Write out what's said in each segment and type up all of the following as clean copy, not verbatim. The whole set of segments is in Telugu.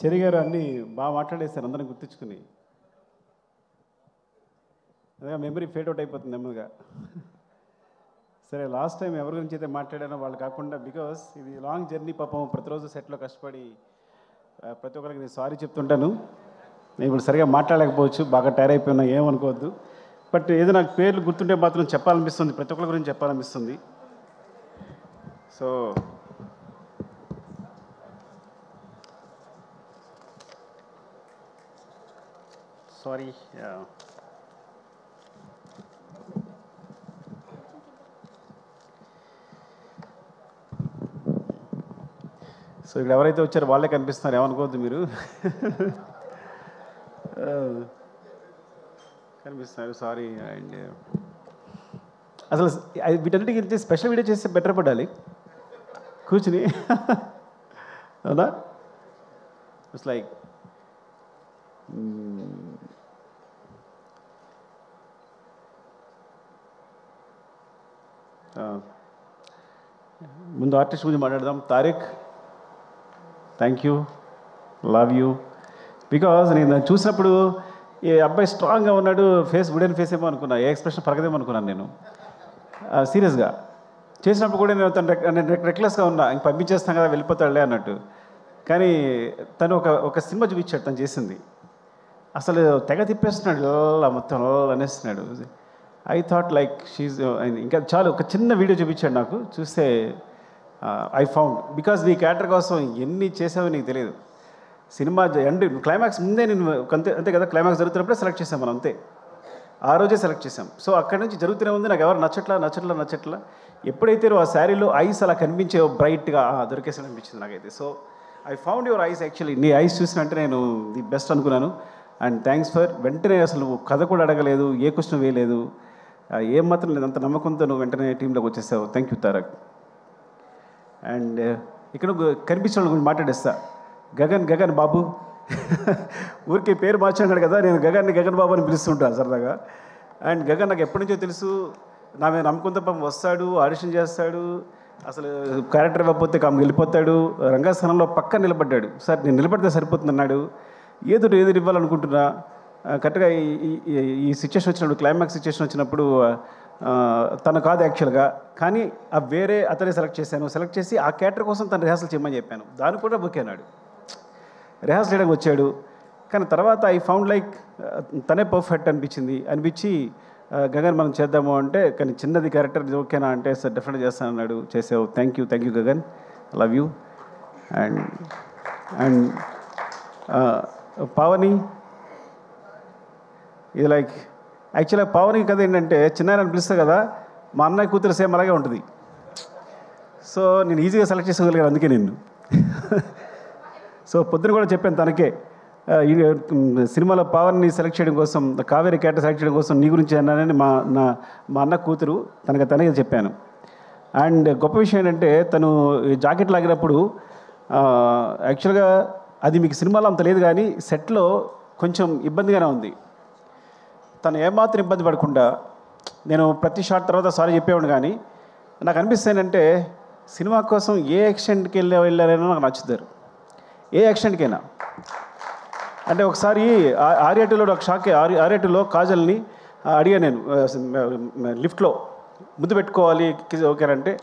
చెరి గారు అన్నీ బాగా మాట్లాడేస్తారు అందరం గుర్తించుకుని. అదే మెమరీ ఫేడ్ అవుట్ అయిపోతుంది నెమ్మదిగా. సరే, లాస్ట్ టైం ఎవరి గురించి అయితే మాట్లాడానో వాళ్ళు కాకుండా, బికాస్ ఇది లాంగ్ జర్నీ, పాపం ప్రతిరోజు సెట్లో కష్టపడి ప్రతి ఒక్కరికి నేను సారీ చెప్తుంటాను. నేను ఇప్పుడు సరిగా మాట్లాడలేకపోవచ్చు, బాగా టైర్ అయిపోయినా ఏమనుకోవద్దు. బట్ ఏదో నాకు పేర్లు గుర్తుంటే మాత్రం చెప్పాలనిపిస్తుంది, ప్రతి ఒక్కరి గురించి చెప్పాలనిపిస్తుంది. So sorry. సో ఇక్కడ ఎవరైతే వచ్చారో వాళ్ళే కనిపిస్తున్నారు, ఏమనుకోవద్దు మీరు. కనిపిస్తున్నారు, సారీ. అండ్ అసలు వీటన్నిటికీ స్పెషల్ వీడియో చేస్తే బెటర్ పడాలి కూర్చుని. అవునా? ఇట్స్ లైక్ ముందు ఆర్టిస్ట్ గురించి మాట్లాడదాం. Tariq, thank you, love you. Because నేను చూసినప్పుడు ఈ అబ్బాయి స్ట్రాంగ్గా ఉన్నాడు, ఫేస్ వుడెన్ ఫేస్ ఏమో అనుకున్నా, ఏ ఎక్స్ప్రెషన్ పరగదేమో అనుకున్నాను నేను సీరియస్గా. చేసినప్పుడు కూడా నేను రెక్లెస్గా ఉన్నా, ఇంక పంపించేస్తాను కదా వెళ్ళిపోతాడులే అన్నట్టు. కానీ తను ఒక సినిమా చూపించాడు తను చేసింది, అసలు తెగ తిప్పేస్తున్నాడు, మొత్తం అనేస్తున్నాడు. ఐ థాట్ లైక్ షీజ్, ఇంకా చాలు ఒక చిన్న వీడియో చూపించాడు నాకు, చూస్తే ఐ ఫౌండ్. బికాజ్ నీ క్యారెక్టర్ కోసం ఎన్ని చేసావో నీకు తెలియదు. సినిమా ఎండ్ క్లైమాక్స్ ముందే నేను అంతే కదా, క్లైమాక్స్ జరుగుతున్నప్పుడే సెలెక్ట్ చేసాం మనం, అంతే ఆ రోజే సెలెక్ట్ చేసాం. సో అక్కడి నుంచి జరుగుతూనే ఉంది, నాకు ఎవరు నచ్చట్లా. ఎప్పుడైతే ఆ శారీలో ఐస్ అలా కనిపించే బ్రైట్గా దొరికేసాడు అనిపించింది నాకైతే. So I found your eyes. Actually నీ ఐస్ చూసినంటే నేను ది బెస్ట్ అనుకున్నాను. అండ్ థ్యాంక్స్ ఫర్ వెంటనే, అసలు కథ కూడా అడగలేదు, ఏ క్వశ్చన్ వేయలేదు, ఏం మాత్రం లేదు, అంత నమ్మకంతో నువ్వు వెంటనే టీంలోకి వచ్చేసావు. Thank you Tarak. అండ్ ఇక్కడ కనిపించిన గురించి మాట్లాడేస్తా. గగన్ బాబు. ఊరికి పేరు మార్చాడు కదా, నేను గగన్ బాబు అని పిలుస్తుంటాను సరదాగా. అండ్ గగన్ నాకు ఎప్పటి నుంచో తెలుసు, నా మీద నమ్మకంతో పాపం వస్తాడు, ఆడిషన్ చేస్తాడు, అసలు క్యారెక్టర్ ఇవ్వకపోతే వెళ్ళిపోతాడు. రంగస్థానంలో పక్క నిలబడ్డాడు. సార్ నేను నిలబడితే సరిపోతుంది అన్నాడు. ఏదో ఇవ్వాలనుకుంటున్నా. కరెక్ట్గా ఈ సిచ్యువేషన్ వచ్చినప్పుడు, క్లైమాక్స్ సిచ్యువేషన్ వచ్చినప్పుడు తను కాదు యాక్చువల్గా, కానీ వేరే అతనే సెలెక్ట్ చేసి ఆ క్యారెక్టర్ కోసం తను రిహార్సల్ చేయమని చెప్పాను. దానికి కూడా బుక్ అన్నాడు, రిహార్సల్ చేయడానికి వచ్చాడు. కానీ తర్వాత ఐ ఫౌండ్ లైక్ తనే పర్ఫెక్ట్ అనిపించి గగన్ మనం చేద్దాము అంటే, కానీ చిన్నది క్యారెక్టర్ ఓకేనా అంటే, సార్ డెఫినెట్గా చేస్తాను అన్నాడు. చేసావు. Thank you Gagan, love you. And Pavani, ఇది లైక్ యాక్చువల్గా పావని కథ ఏంటంటే, చిన్నాయన పిలుస్తా కదా, మా అన్నయ్య కూతురు సేమ్ అలాగే ఉంటుంది. సో నేను ఈజీగా సెలెక్ట్ చేసుకోగలిగాను అందుకే నిన్ను. సో పొద్దున కూడా చెప్పాను తనకే, సినిమాలో పవర్ని సెలెక్ట్ చేయడం కోసం, కావేరి క్యారెక్టర్ సెలెక్ట్ చేయడం కోసం నీ గురించి అన్నానని మా అన్న కూతురు తనకే చెప్పాను. అండ్ గొప్ప విషయం ఏంటంటే, తను జాకెట్ లాగినప్పుడు యాక్చువల్గా అది మీకు సినిమాలో అంత లేదు, కానీ సెట్లో కొంచెం ఇబ్బందిగానే ఉంది. తను ఏమాత్రం ఇబ్బంది పడకుండా, నేను ప్రతి షాట్ తర్వాత సారీ చెప్పేవాడు, కానీ నాకు అనిపిస్తేనంటే సినిమా కోసం ఏ ఎక్స్టెంట్కి వెళ్ళారైనా నాకు నచ్చుతారు, ఏ ఎక్స్టెంట్కైనా. అంటే ఒకసారి ఆర్యాటూలో ఒక షాక్, ఆర్యాటూలో కాజల్ని అడిగాను నేను, లిఫ్ట్లో ముద్దు పెట్టుకోవాలి ఓకేనంటే,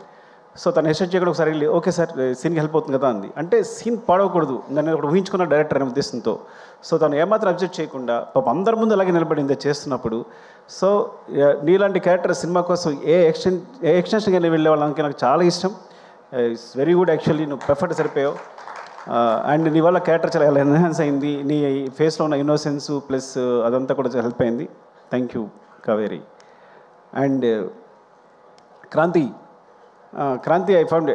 సో తను హెస్టేట్ చేయకుండా ఒకసారి వెళ్ళి ఓకే సార్ సీన్కి హెల్ప్ అవుతుంది కదా అంది. అంటే సీన్ పాడవకూడదు, నన్ను ఒకటి ఊహించుకున్న డైరెక్టర్ అనే ఉద్దేశంతో. సో తను ఏమాత్రం అబ్జెక్ట్ చేయకుండా పాపం అందరి ముందు అలాగే నిలబడింది చేస్తున్నప్పుడు. సో నీలాంటి క్యారెక్టర్ సినిమా కోసం ఏ ఎక్స్టెన్షన్కి వెళ్ళే వాళ్ళకి నాకు చాలా ఇష్టం. It's very good. యాక్చువల్లీ నువ్వు పర్ఫెక్ట్ సరిపోయావు. అండ్ నీ వల్ల క్యారెక్టర్ చాలా ఎన్హాన్స్ అయింది, నీ ఫేస్లో ఉన్న ఇన్నోసెన్స్ ప్లస్ అదంతా కూడా హెల్ప్ అయింది. Thank you Kaveri. And Kranti I found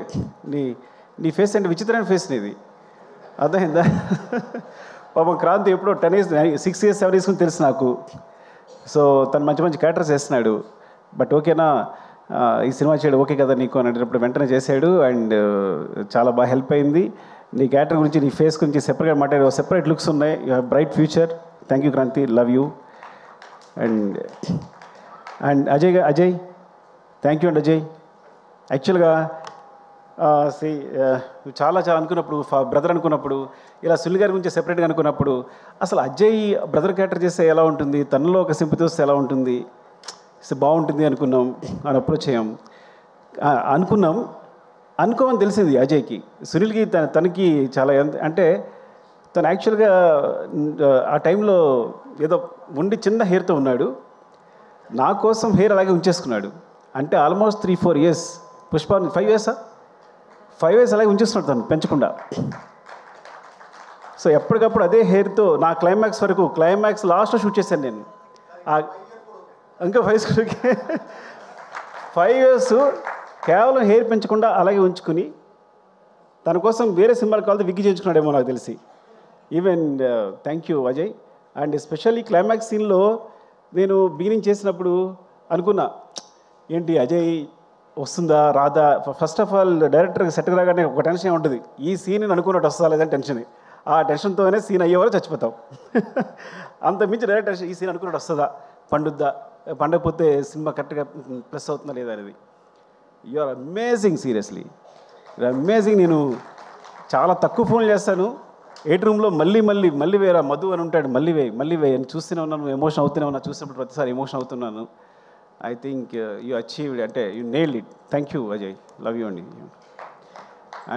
నీ ఫేస్ అంటే విచిత్రమైన ఫేస్ నీది, అర్థమైందా? పాపం క్రాంతి ఎప్పుడో 10 years 6 years 7 years తెలుసు నాకు. సో తను మంచి క్యారెక్టర్స్ వేస్తున్నాడు. బట్ ఓకేనా ఈ సినిమా చేయడం ఓకే కదా నీకు అని అడిగినప్పుడు వెంటనే చేశాడు. అండ్ చాలా బాగా హెల్ప్ అయింది. నీ క్యారెక్టర్ గురించి, నీ ఫేస్ గురించి సెపరేట్గా మాట్లాడే సెపరేట్ లుక్స్ ఉన్నాయి. You have bright future. Thank you Kranti, love you. And Ajay thank you అండి అజయ్. యాక్చువల్గా చాలా చాలా అనుకున్నప్పుడు బ్రదర్ అనుకున్నప్పుడు ఇలా సునీల్ గారి గురించి సెపరేట్గా అనుకున్నప్పుడు అసలు అజయ్ బ్రదర్ క్యారెక్టర్ చేస్తే ఎలా ఉంటుంది, తనలో ఒక సింపతి వస్తే ఎలా ఉంటుంది, బాగుంటుంది అనుకున్నాం, అని అప్రోచ్ అయ్యాం. అనుకోమని తెలిసింది అజయ్కి. సునీల్కి తనకి చాలా అంటే తను యాక్చువల్గా ఆ టైంలో ఏదో ఉండి చిన్న హెయిర్తో ఉన్నాడు. నా కోసం హెయిర్ అలాగే ఉంచేసుకున్నాడు. అంటే ఆల్మోస్ట్ 3-4 years పుష్ప 5 years అలాగే ఉంచేస్తున్నాడు తను పెంచకుండా. సో ఎప్పటికప్పుడు అదే హెయిర్తో నా క్లైమాక్స్ వరకు, క్లైమాక్స్ లాస్ట్లో షూట్ చేశాను నేను. ఇంకా 5 years కేవలం హెయిర్ పెంచకుండా అలాగే ఉంచుకుని తన కోసం వేరే సినిమాలు కావాలి విగ్గి చేయించుకున్నాడేమో నాకు తెలిసి. Even thank you Ajay. And especially climax సీన్లో నేను బిగినింగ్ చేసినప్పుడు అనుకున్నా, ఏంటి అజయ్ వస్తుందా రాదా. ఫస్ట్ ఆఫ్ ఆల్ డైరెక్టర్కి సెట్కి రాగానే ఒక టెన్షన్ ఉంటుంది, ఈ సీన్ అనుకున్నట్టు వస్తుందా లేదని టెన్షన్. ఆ టెన్షన్తోనే సీన్ అయ్యేవారు చచ్చిపోతాం. అంత మించి డైరెక్టర్ ఈ సీన్ అనుకున్నట్టు వస్తుందా, పండకపోతే సినిమా కరెక్ట్గా ప్లస్ అవుతుందా లేదా అనేది. You are amazing, seriously you are amazing. నేను చాలా తక్కువ ఫోన్లు చేస్తాను 8 రూమ్లో, మళ్ళీ వేరే మధు అని ఉంటాడు, మళ్ళీ వేయి అని చూస్తూనే ఉన్నాను, ఎమోషన్ అవుతూనే ఉన్నా. చూసినప్పుడు ప్రతిసారి ఎమోషన్ అవుతున్నాను. ఐ థింక్ యూ అచీవ్డ్, అంటే you nailed it. Thank you Ajay, love you అండి.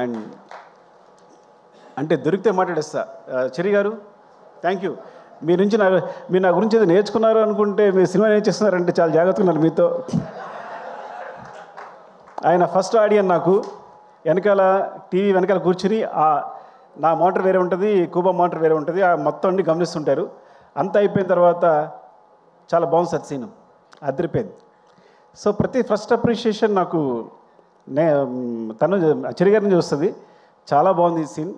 అండ్ అంటే దొరికితే మాట్లాడేస్తా. చెరి గారు థ్యాంక్ యూ. మీరు నా గురించి ఏదో నేర్చుకున్నారు అనుకుంటే మీరు సినిమా ఏం చేస్తున్నారంటే చాలా జాగ్రత్తగా ఉన్నారు మీతో. ఆయన ఫస్ట్ ఆడియన్ నాకు. వెనకాల టీవీ వెనకాల కూర్చుని నా మోటార్ వేరే ఉంటుంది, కూబా మోటార్ వేరే ఉంటుంది, ఆ మొత్తం అన్ని గమనిస్తుంటారు. అంతా అయిపోయిన తర్వాత చాలా బాగుంది సార్ సీను, అదిరిపోయింది. సో ఫస్ట్ అప్రిషియేషన్ నాకు తను చెరి గారి నుంచి వస్తుంది. చాలా బాగుంది ఈ సీన్.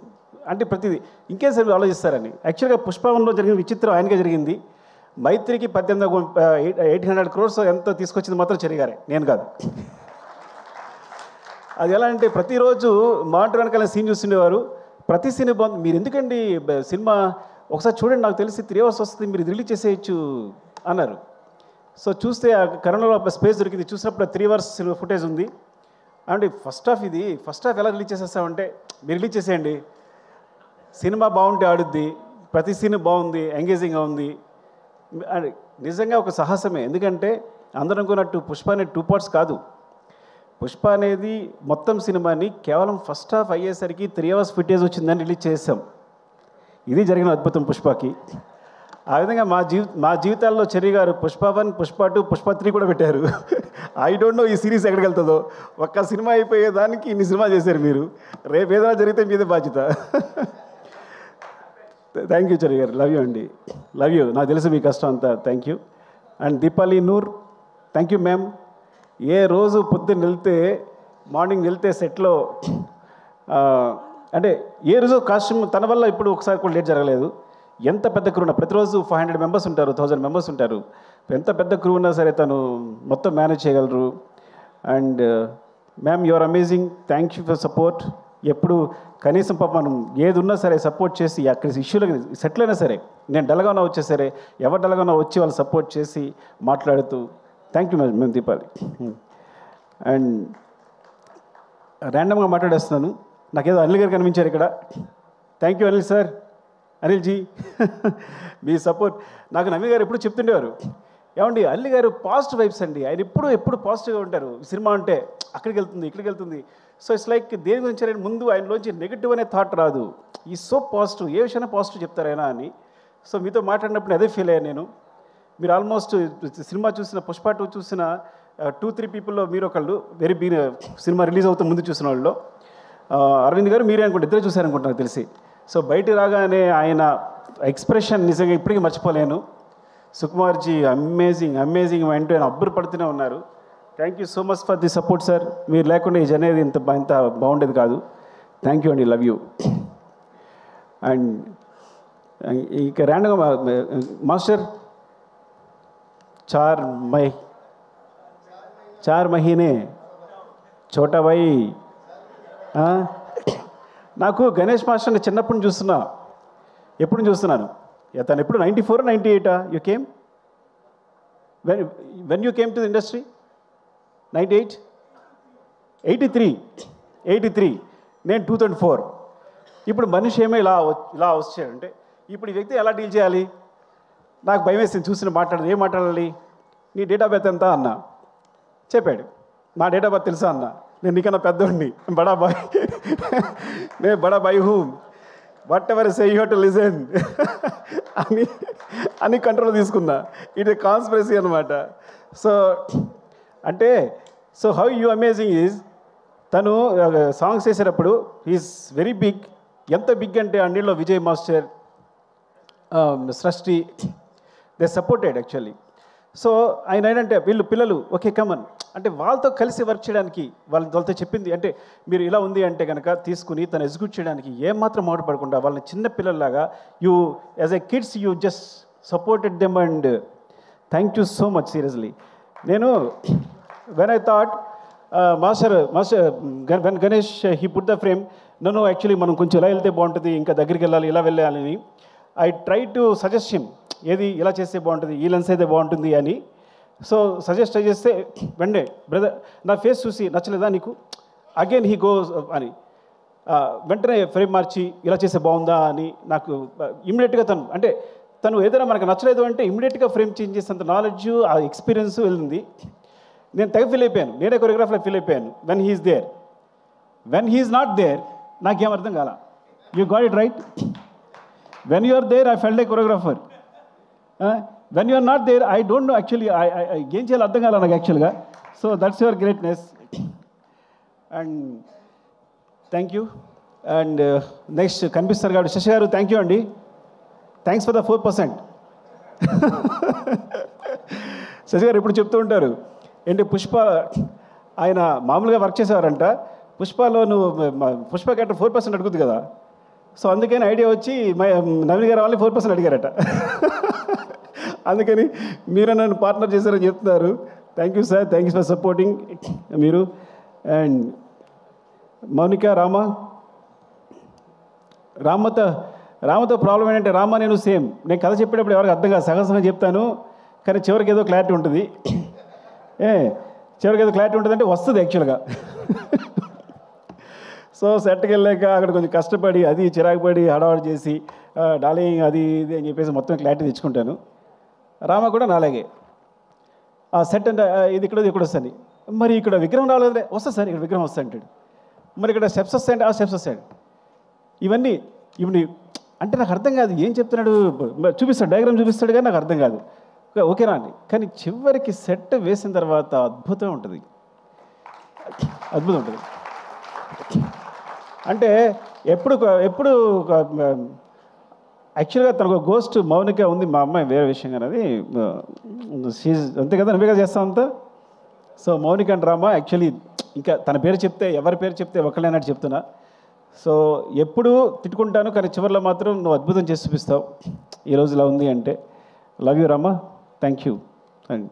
అంటే ప్రతిదీ ఇంకేం సార్ ఆలోచిస్తారని. యాక్చువల్గా పుష్పంలో జరిగిన విచిత్రం ఆయనకే జరిగింది. మైత్రికి 800 crores ఎంత తీసుకొచ్చింది మాత్రం చెరి గారే, నేను కాదు. అది ఎలా అంటే ప్రతిరోజు మానిటర్ వెనకాల సీన్ చూస్తుండేవారు. ప్రతి సీన్ బాగుంది, మీరు ఎందుకండి సినిమా ఒకసారి చూడండి, నాకు తెలిసి 3 hours వస్తుంది, మీరు రిలీజ్ చేసేయచ్చు అన్నారు. సో చూస్తే ఆ కరోనాలో స్పేస్ దొరికింది. చూసినప్పుడు 3 hours ఫుటేజ్ ఉంది. అంటే ఫస్ట్ హాఫ్ ఎలా రిలీజ్ చేసేస్తామంటే, మీరు రిలీజ్ చేసేయండి, సినిమా బాగుంటే ఆడుద్ది, ప్రతి సీన్ బాగుంది, ఎంగేజింగ్గా ఉంది. అది నిజంగా ఒక సాహసమే. ఎందుకంటే అందరం అనుకున్నట్టు పుష్ప అనేది 2 parts కాదు. పుష్ప అనేది మొత్తం సినిమాని కేవలం ఫస్ట్ హాఫ్ అయ్యేసరికి 3 hours ఫుటేజ్ వచ్చిందని రిలీజ్ చేసాం. ఇది జరిగిన అద్భుతం పుష్పకి. ఆ విధంగా మా జీవితాల్లో చెరి గారు పుష్ప 1, పుష్ప 2, పుష్ప 3 కూడా పెట్టారు. ఐ డోంట్ నో ఈ సిరీస్ ఎక్కడికి వెళ్తుందో. ఒక్క సినిమా అయిపోయేదానికి ఇన్ని సినిమా చేశారు మీరు. రేపు ఏదైనా జరిగితే మీదే బాధ్యత. థ్యాంక్ యూ చెరి గారు, లవ్ యూ అండి, లవ్ యూ. నాకు తెలుసు మీ కష్టం అంతా. Thank you. And Deepali Noor, thank you ma'am. ఏ రోజు పొద్దున్న మార్నింగ్ వెళ్తే సెట్లో అంటే ఏ రోజు కాస్ట్యూమ్ తన వల్ల ఇప్పుడు ఒకసారి కూడా లేట్ జరగలేదు. ఎంత పెద్ద క్రూ ఉన్నా, ప్రతిరోజు 500 members ఉంటారు, 1000 members ఉంటారు. ఎంత పెద్ద క్రూ ఉన్నా సరే తను మొత్తం మేనేజ్ చేయగలరు. And ma'am you are amazing, thank you for support. ఎప్పుడు కనీసం పాప మనం ఏది ఉన్నా సరే సపోర్ట్ చేసి, అక్కడ ఇష్యూలకు సెటిల్ అయినా సరే, నేను డల్గా ఉన్నా వచ్చే సరే, ఎవరు డల్గా ఉన్నా వచ్చి వాళ్ళు సపోర్ట్ చేసి మాట్లాడుతూ, థ్యాంక్ యూ మేము దీపాలి. అండ్ ర్యాండమ్గా మాట్లాడేస్తున్నాను, నాకేదో అనిల్ గారు కనిపించారు ఇక్కడ. Thank you Anil sir, Anil ji. మీ సపోర్ట్ నాకు నవీన్ గారు ఎప్పుడు చెప్తుండేవారు, ఏమండి అనిల్ గారు పాజిటివ్ వైబ్స్ అండి, ఆయన ఎప్పుడు పాజిటివ్గా ఉంటారు. సినిమా అంటే అక్కడికి వెళ్తుంది, ఇక్కడికి వెళ్తుంది. సో ఇట్స్ లైక్ దేని గురించి ఆయన ముందు ఆయనలోంచి నెగిటివ్ అనే థాట్ రాదు. ఈ సో పాజిటివ్, ఏ విషయాన్ని పాజిటివ్ చెప్తారు ఆయన అని. సో మీతో మాట్లాడినప్పుడు అదే ఫీల్ అయ్యాను నేను. మీరు ఆల్మోస్ట్ సినిమా చూసిన పుష్ప 2 చూసిన 2-3 పీపుల్లో మీరు ఒకళ్ళు సినిమా రిలీజ్ అవుతూ ముందు చూసిన వాళ్ళు. అరవింద్ గారు మీరే అనుకుంటే ఇద్దరే చూశారనుకుంటున్నారు తెలిసి. సో బయట రాగానే ఆయన ఎక్స్ప్రెషన్ నిజంగా ఇప్పటికీ మర్చిపోలేను. సుకుమార్జీ అమేజింగ్ వెంటనే ఆయన అబ్బురు పడుతూనే ఉన్నారు. Thank you so much for the support sir. మీరు లేకుండా ఈ జర్నీ ఇంత బాగుండేది కాదు. థ్యాంక్ యూ అండి, లవ్ యూ. అండ్ ఇక ర్యాండమ్గా మాస్టర్ चार महीने छोटा भाई. నాకు గణేష్ మాస్టర్ని చిన్నప్పుడు చూస్తున్నాను. తను ఎప్పుడు 94 98 you came when you came to the industry? 98 83 83, నేను 2004. ఇప్పుడు మనిషి ఏమో ఇలా వచ్చాడంటే ఇప్పుడు ఈ వ్యక్తి ఎలా డీల్ చేయాలి? నాకు భయం వేసింది చూసిన మాట్లాడదు. ఏం మాట్లాడాలి? నీ డేట్ ఆఫ్ బర్త్ ఎంత అన్నా. చెప్పాడు. నా డేట్ ఆఫ్ బర్త్ తెలుసా అన్న. నేను నీకన్నా పెద్దోడిని, బడాబాయ్. నేను Badabhai who what ever say you have to listen అని కంట్రోల్ తీసుకున్నా. ఇట్ కాన్స్పిరసీ అనమాట. సో అంటే హౌ యూ అమేజింగ్ ఈజ్ తను సాంగ్స్ చేసేటప్పుడు ఈజ్ వెరీ బిగ్. ఎంత బిగ్ అంటే అన్నిలో విజయ్ మాస్టర్, సృష్టి, దే సపోర్టెడ్ యాక్చువల్లీ. సో ఆయన ఏంటంటే వీళ్ళు పిల్లలు ఓకే కమన్ అంటే వాళ్ళతో కలిసి వర్క్ చేయడానికి వాళ్ళతో చెప్పింది అంటే మీరు ఇలా ఉంది అంటే కనుక తీసుకుని తను ఎగ్జిక్యూట్ చేయడానికి ఏమాత్రం మాట్లాడకుండా వాళ్ళని చిన్న పిల్లల్లాగా you as a kids you just supported them and thank you so much seriously. నేను when I thought master when Ganesh he put the frame నన్ను యాక్చువల్లీ మనం కొంచెం ఇలా వెళ్తే బాగుంటుంది, ఇంకా దగ్గరికి వెళ్ళాలి, ఇలా వెళ్ళాలని I try to suggest him ఏది ఇలా చేస్తే బాగుంటుంది, ఈ లెన్స్ అయితే బాగుంటుంది అని. సో సజెస్ట్ చేస్తే వెండే బ్రదర్ నా ఫేస్ చూసి నచ్చలేదా నీకు, అగైన్ హీ గోస్ అని వెంటనే ఫ్రేమ్ మార్చి ఇలా చేస్తే బాగుందా అని నాకు ఇమ్మీడియట్గా తను ఏదైనా మనకు నచ్చలేదు అంటే ఇమ్మీడియట్గా ఫ్రేమ్ చేంజ్ చేసేంత నాలెడ్జ్ ఆ ఎక్స్పీరియన్స్ వెళ్ళింది. నేను తెగ ఫీల్ అయిపోయాను, నేనే కొరియోగ్రాఫర్లో ఫీల్ అయిపోయాను. When he's there, when he's not there నాకేం అర్థం కాల. You got it right. When you are there I felt a choreographer. When you are not there I don't know actually ఏం చేయాలి అర్థం కాల నాకు యాక్చువల్గా. So that's your greatness and thank you. And next కనిపిస్తారు కాబట్టి శశి గారు థ్యాంక్ యూ అండి. Thanks for the 4%. శశి గారు ఇప్పుడు చెప్తూ ఉంటారు ఏంటి పుష్ప ఆయన మామూలుగా వర్క్ చేసేవారంట, పుష్పలో నువ్వు పుష్ప క్యారెక్టర్ 4% అడుగుతుంది కదా. సో అందుకని ఐడియా వచ్చి నవీన్ గారు వాళ్ళని 4% అడిగారట. అందుకని మీరు నన్ను పార్ట్నర్ చేశారని చెప్తున్నారు. Thank you sir, thank you for supporting మీరు. అండ్ మౌనిక, రామతో ప్రాబ్లం ఏంటంటే రామ నేను సేమ్. నేను కథ చెప్పేటప్పుడు ఎవరికి అర్థం కాదు, సగం చెప్తాను కానీ చివరికి ఏదో క్లారిటీ ఉంటుంది. చివరికి ఏదో క్లారిటీ ఉంటుంది అంటే వస్తుంది యాక్చువల్గా. సో సెట్కి వెళ్ళాక అక్కడ కొంచెం కష్టపడి అది చిరాకు పడి హడావడి చేసి డార్లింగ్ అది ఇది అని చెప్పేసి మొత్తం క్లారిటీ తెచ్చుకుంటాను. రామ కూడా నాలాగే ఆ సెట్ అంటే ఇది ఇక్కడ వస్తుంది, మరి ఇక్కడ విగ్రహం రాలేదే, వస్తుంది సార్ ఇక్కడ విగ్రహం వస్తుంది అంటాడు, మరి ఇక్కడ స్టెప్స్ వస్తాయంటే ఆ స్టెప్స్ వస్తాడు. ఇవన్నీ అంటే నాకు అర్థం కాదు ఏం చెప్తున్నాడు, చూపిస్తాడు డయాగ్రామ్ చూపిస్తాడు కానీ నాకు అర్థం కాదు. ఓకేనా అండి. కానీ చివరికి సెట్ వేసిన తర్వాత అద్భుతం ఉంటుంది. అంటే ఎప్పుడు యాక్చువల్గా తనకు గోస్ట్ మౌనిక ఉంది, మా అమ్మాయి వేరే విషయం కానీ అది అంతే కదా, నువ్వే కదా చేస్తావు అంతా. So Mounika and Rama actually ఇంకా తన పేరు చెప్తే ఎవరి పేరు చెప్తే ఒకళ్ళేనట్టు చెప్తున్నా. సో ఎప్పుడు తిట్టుకుంటాను కానీ చివరిలో మాత్రం నువ్వు అద్భుతం చేసి చూపిస్తావు ఈరోజు ఇలా ఉంది అంటే. Love you Rama, thank you. And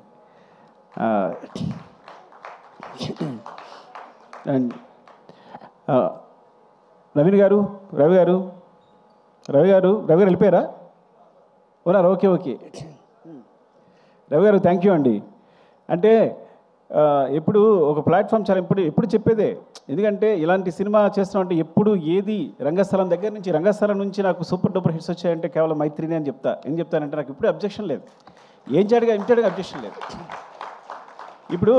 and Naveen గారు, రవి గారు వెళ్ళిపోయారా? ఉన్నారు, ఓకే. రవి గారు థ్యాంక్ యూ అండి. అంటే ఎప్పుడు ఒక ప్లాట్ఫామ్ చాలా ఎప్పుడు చెప్పేదే, ఎందుకంటే ఇలాంటి సినిమా చేస్తున్నామంటే ఎప్పుడు ఏది రంగస్థలం నుంచి నాకు సూపర్ డూపర్ హిట్స్ వచ్చాయంటే కేవలం మైత్రిని అని చెప్తా. ఏం చెప్తానంటే నాకు ఇప్పుడు అబ్జెక్షన్ లేదు, ఇమిడియట్గా అబ్జెక్షన్ లేదు. ఇప్పుడు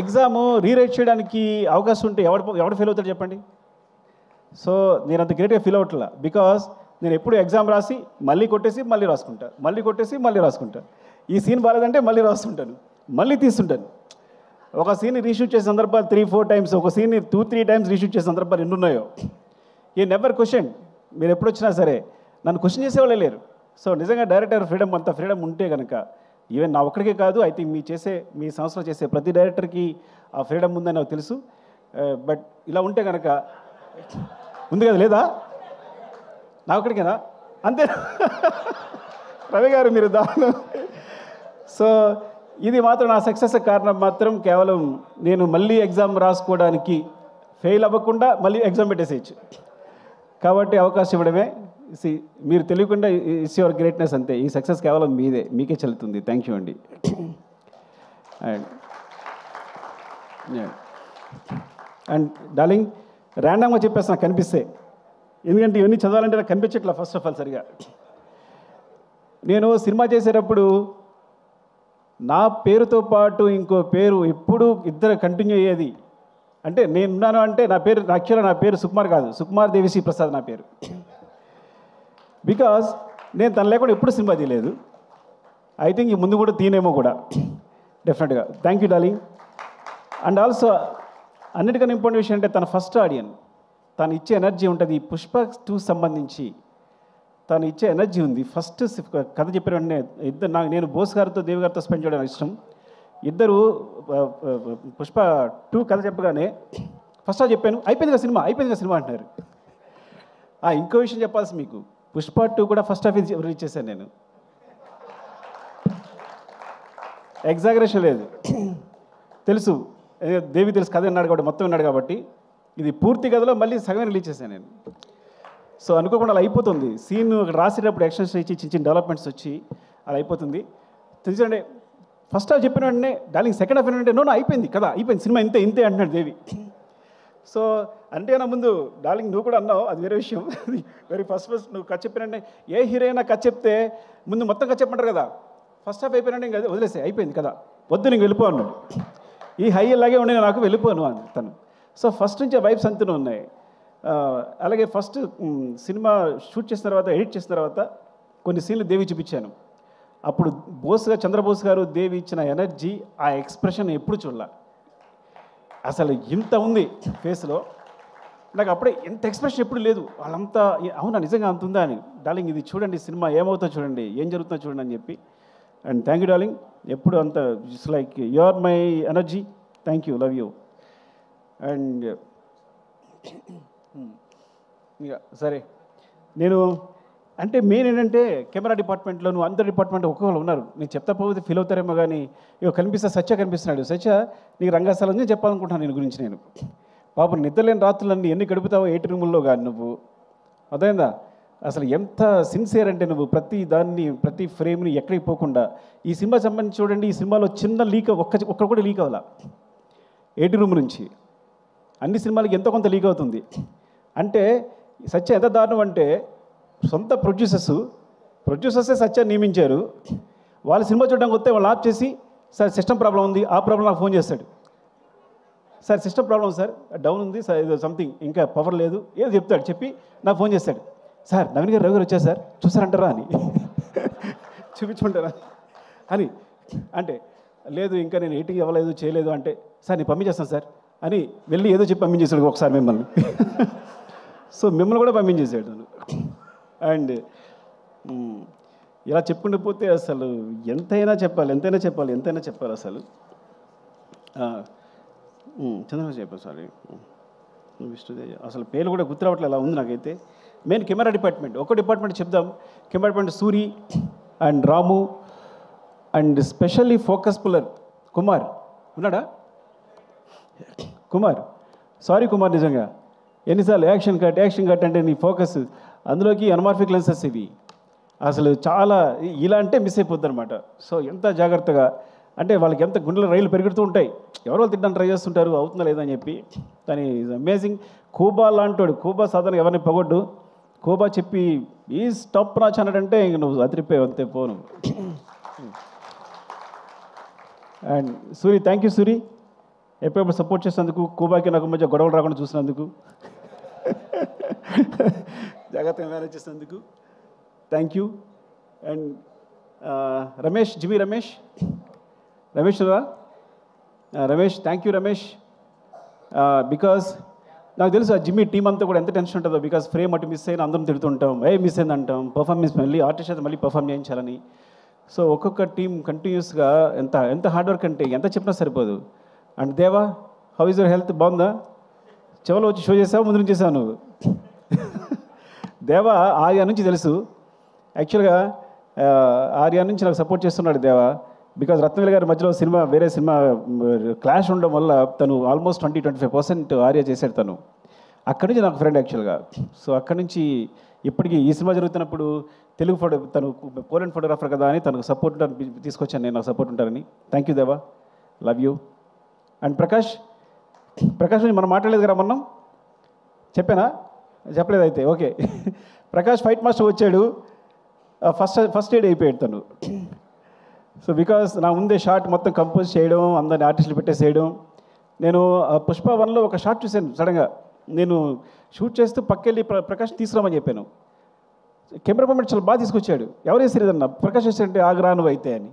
ఎగ్జాము రీరైట్ చేయడానికి అవకాశం ఉంటే ఎవడు ఫెయిల్ అవుతాడు చెప్పండి. సో నేను అంత గ్రేట్గా ఫీల్ అవ్వట్లా, బికాస్ నేను ఎప్పుడు ఎగ్జామ్ రాసి మళ్ళీ కొట్టేసి మళ్ళీ రాసుకుంటా, ఈ సీన్ బాగాలేదంటే మళ్ళీ రాస్తుంటాను, మళ్ళీ తీస్తుంటాను. ఒక సీన్ రీషూట్ చేసే సందర్భాలు 3-4 టైమ్స్, ఒక సీన్ 2-3 టైమ్స్ రీషూట్ చేసే సందర్భాలు ఎన్ని ఉన్నాయో. ఈ నెవర్ క్వశ్చన్. మీరు ఎప్పుడు వచ్చినా సరే నన్ను క్వశ్చన్ చేసేవాళ్ళే లేరు. సో నిజంగా డైరెక్టర్ అంత ఫ్రీడమ్ ఉంటే కనుక ఈవెన్ నా ఒక్కడికే కాదు, ఐ థింక్ మీ సంస్థలో చేసే ప్రతి డైరెక్టర్కి ఆ ఫ్రీడమ్ ఉందని నాకు తెలుసు. బట్ ఇలా ఉంటే కనుక ఉంది కదా, లేదా నా ఒక్కడికేనా? అంతే రవి గారు మీరు దాని. సో ఇది మాత్రం నా సక్సెస్ కారణం మాత్రం కేవలం నేను మళ్ళీ ఎగ్జామ్ రాసుకోవడానికి ఫెయిల్ అవ్వకుండా మళ్ళీ ఎగ్జామ్ పెట్టేసేయచ్చు కాబట్టి అవకాశం ఇవ్వడమే. మీరు తెలియకుండా ఇట్స్ యువర్ గ్రేట్నెస్ అంతే. ఈ సక్సెస్ కేవలం మీకే చెల్లుతుంది. థ్యాంక్ యూ అండి. అండ్ అండ్ డార్లింగ్ ర్యాండమ్గా చెప్పేసి నాకు కనిపిస్తే, ఎందుకంటే ఇవన్నీ చదవాలంటే నాకు కనిపించట్లా ఫస్ట్ ఆఫ్ ఆల్ సరిగా. నేను సినిమా చేసేటప్పుడు నా పేరుతో పాటు ఇంకో పేరు ఎప్పుడు ఇద్దరు కంటిన్యూ అయ్యేది. అంటే నేనున్నాను అంటే నా పేరు యాక్చువల్గా నా పేరు సుకుమార్ కాదు, సుకుమార్ దేవిశ్రీ ప్రసాద్ నా పేరు. బికాజ్ నేను తను లేకుండా ఎప్పుడు సినిమా తీయలేదు. ఐ థింక్ ఈ ముందు కూడా తీనేమో కూడా డెఫినెట్గా. Thank you darling. And also అన్నిటికన్నా ఇంపార్టెంట్ విషయం అంటే తన ఫస్ట్ ఆడియన్, తను ఇచ్చే ఎనర్జీ ఉంటుంది. పుష్ప 2 సంబంధించి తను ఇచ్చే ఎనర్జీ ఉంది. ఫస్ట్ కథ చెప్పిన వెంటనే ఇద్దరు నేను బోస్ గారితో దేవి గారితో స్పెండ్ చేయడం ఇష్టం. ఇద్దరు పుష్ప 2 కథ చెప్పగానే ఫస్ట్ చెప్పాను, అయిపోయిందిగా సినిమా అంటున్నారు. ఇంకో విషయం చెప్పాల్సి మీకు, పుష్ప 2 కూడా ఫస్ట్ హాఫ్ రిలీజ్ చేశాను నేను. ఎగ్జాగరేషన్ లేదు, తెలుసు దేవి తెలుసు కథ విన్నాడు కాబట్టి మొత్తం విన్నాడు కాబట్టి. ఇది పూర్తి కథలో మళ్ళీ సగమే రిలీజ్ చేశాను నేను. సో అనుకోకుండా అలా అయిపోతుంది. సీన్ రాసేటప్పుడు ఎక్స్టెన్షన్ ఇచ్చి చిన్న చిన్న డెవలప్మెంట్స్ వచ్చి అలా అయిపోతుంది. తెలుసండి ఫస్ట్ హాఫ్ చెప్పిన వెంటనే డార్లింగ్ సెకండ్ హాఫ్ ఏంటంటే నో అయిపోయింది కదా, అయిపోయింది సినిమా ఇంతే అంటున్నాడు దేవి. సో అంటే నా ముందు డార్లింగ్ నువ్వు కూడా అన్నావు, అది వేరే విషయం. వెరీ ఫస్ట్ నువ్వు కథ చెప్పినంటే ఏ హీరోయినా కథ చెప్తే ముందు మొత్తం కథ చెప్పమంటారు కదా. ఫస్ట్ హాఫ్ అయిపోయినంటే ఇంకా వదిలేసే అయిపోయింది కదా, వద్దు నీకు వెళ్ళిపో అన్నాడు. ఈ హై ఇలాగే ఉండే నాకు వెళ్ళిపోను అని తను. సో ఫస్ట్ నుంచి ఆ వైబ్స్ అంతనే ఉన్నాయి. అలాగే ఫస్ట్ సినిమా షూట్ చేసిన తర్వాత ఎడిట్ చేసిన తర్వాత కొన్ని సీన్లు దేవి చూపించాను. అప్పుడు చంద్రబోస్ గారు దేవి ఇచ్చిన ఎనర్జీ, ఆ ఎక్స్ప్రెషన్ ఎప్పుడు చూడాల. అసలు ఇంత ఉంది ఫేస్లో, నాకు అప్పుడే ఎంత ఎక్స్ప్రెషన్ ఎప్పుడు లేదు. వాళ్ళంతా అవునా నిజంగా అంత ఉందా అని. డార్లింగ్ ఇది చూడండి సినిమా ఏమవుతుందో చూడండి, ఏం జరుగుతుందో చూడండి అని చెప్పి. అండ్ థ్యాంక్ యూ డార్లింగ్, ఎప్పుడు అంత it's like you are my energy. Thank you, love you. And ఇక సరే నేను అంటే మెయిన్ ఏంటంటే కెమెరా డిపార్ట్మెంట్లో నువ్వు అందరి డిపార్ట్మెంట్ ఒక్కొక్కరు ఉన్నారు. నేను చెప్తా పోతే ఫీల్ అవుతారేమో కానీ ఇక సత్య కనిపిస్తున్నాడు. సత్య నీకు రంగస్థలం చెప్పాలనుకుంటున్నాను నేను గురించి. నేను పాపం నిద్రలేని రాత్రులన్నీ ఎన్ని గడుపుతావో 8 రూముల్లో కానీ నువ్వు, అర్థమైందా? అసలు ఎంత సిన్సియర్ అంటే నువ్వు ప్రతి దాన్ని ప్రతి ఫ్రేమ్ని ఎక్కడికి పోకుండా. ఈ సినిమా సంబంధించి చూడండి, ఈ సినిమాలో చిన్న లీక్ ఒక్క కూడా లీక్ అవ్వాల. 8 రూమ్ నుంచి అన్ని సినిమాలకి ఎంతో కొంత లీక్ అవుతుంది. అంటే సత్య ఎంత దారుణం అంటే సొంత ప్రొడ్యూసర్సే సత్య నియమించారు. వాళ్ళ సినిమా చూడడానికి వస్తే వాళ్ళు ఆఫ్ చేసి సార్ సిస్టమ్ ప్రాబ్లం ఉంది, ఆ ప్రాబ్లం నాకు ఫోన్ చేస్తాడు. Sir system problem sir down ఉంది సార్, ఏదో సంథింగ్ ఇంకా పవర్ లేదు ఏదో చెప్తాడు. చెప్పి నాకు ఫోన్ చేస్తాడు, సార్ నవీన్ గారు రవి గారు వచ్చారు సార్ చూసారంటారా అని చూపించుకుంటారా అని. అంటే లేదు ఇంకా నేను ఎయిటింగ్ ఇవ్వలేదు చేయలేదు అంటే, సార్ నేను పంపించేస్తాను సార్ అని వెళ్ళి ఏదో చెప్పి పంపించేశాడు ఒకసారి మిమ్మల్ని. సో మిమ్మల్ని కూడా పంపించేసాడు. అండ్ ఇలా చెప్పుకుంటూ పోతే అసలు ఎంతైనా చెప్పాలి అసలు. చంద్రబాబు చెప్పాను సారీ విష్ణుదేవ్ అసలు పేరు కూడా గుర్తురావట్లే అలా ఉంది నాకైతే. మెయిన్ కెమెరా డిపార్ట్మెంట్ ఒక డిపార్ట్మెంట్ చెప్దాం. Camera department Suri and Ramu and specially focus puller Kumar ఉన్నాడా? కుమార్ సారీ కుమార్, నిజంగా ఎన్నిసార్లు యాక్షన్ కట్ అంటే నీ ఫోకస్ అందులోకి అనమార్ఫిక్ లెన్సెస్ ఇవి అసలు చాలా ఇలా అంటే మిస్ అయిపోద్ది అనమాట. సో ఎంత జాగ్రత్తగా అంటే వాళ్ళకి ఎంత గుండెల రైలు పెరుగుతూ ఉంటాయి, ఎవరో తిట్టడానికి ట్రై చేస్తుంటారు అవుతుందా లేదా అని చెప్పి. కానీ అమేజింగ్. కూబా లాంటోడు, కూబా సాధారణ ఎవరిని పగొడ్డు, కూబా చెప్పి ఈ స్టాప్ రాచ్ అన్నాడంటే ఇంక నువ్వు అదిరిపోయావు అంతే పోను. And Suri thank you Suri, ఎప్పుడెప్పుడు సపోర్ట్ చేసినందుకు, కూబాకి నాకు మధ్య గొడవలు రాకుండా చూసినందుకు, జాగ్రత్తగా మేనేజ్ చేసినందుకు thank you. And Ramesh జిమి Ramesh thank you Ramesh. Because నాకు తెలుసు ఆ జిమ్మి టీం అంతా కూడా ఎంత టెన్షన్ ఉంటుందో. బికాస్ ఫ్రేమ్ అటు మిస్ అయినా అందరం తిడుతుంటాం, మిస్ అయింది అంటాం, పర్ఫార్మెన్స్ మళ్ళీ ఆర్టిస్ట్ అయితే మళ్ళీ పర్ఫామ్ చేయించాలని. సో ఒక్కొక్క టీం కంటిన్యూస్గా ఎంత హార్డ్ వర్క్ అంటే ఎంత చెప్పినా సరిపోదు. అండ్ దేవా హౌ ఈజ్ యువర్ హెల్త్, బాగుందా? చెవలో వచ్చి షో చేసావు, ముందు నుంచి చేసావు నువ్వు. దేవా ఆర్యా నుంచి తెలుసు యాక్చువల్గా, ఆర్యా నుంచి నాకు సపోర్ట్ చేస్తున్నాడు దేవా. బికాజ్ రత్నవేల్ గారి మధ్యలో వేరే సినిమా క్లాష్ ఉండడం వల్ల తను ఆల్మోస్ట్ 20-25% ఆర్యా చేశాడు తను. అక్కడి నుంచి నాకు ఫ్రెండ్ యాక్చువల్గా. సో అక్కడి నుంచి ఇప్పటికీ ఈ సినిమా జరుగుతున్నప్పుడు తను పోలెండ్ ఫోటోగ్రాఫర్ కదా అని తనకు సపోర్ట్ తీసుకొచ్చాను నేను, నాకు సపోర్ట్ ఉంటారని. థ్యాంక్ యూ దేవా, love you. And Prakash Prakash గురించి మనం మాట్లాడలేదు కదా మనం, చెప్పానా? చెప్పలేదు అయితే ఓకే. ప్రకాష్ ఫైట్ మాస్టర్ వచ్చాడు, ఫస్ట్ ఎయిడ్ అయిపోయాడు తను. సో బికాస్ నా ముందే షార్ట్ మొత్తం కంపోజ్ చేయడం, అందరిని ఆర్టిస్టులు పెట్టేసేయడం. నేను పుష్ప 1లో ఒక షార్ట్ చూశాను సడన్గా. నేను షూట్ చేస్తూ పక్కెళ్ళి ప్రకాష్ తీసుకురామని చెప్పాను. కెమెరా మూమెంట్ చాలా బాగా తీసుకొచ్చాడు. ఎవరు వేసారు ఇదన్నా? ప్రకాష్ వేసారంటే ఆగ్రాను అయితే అని.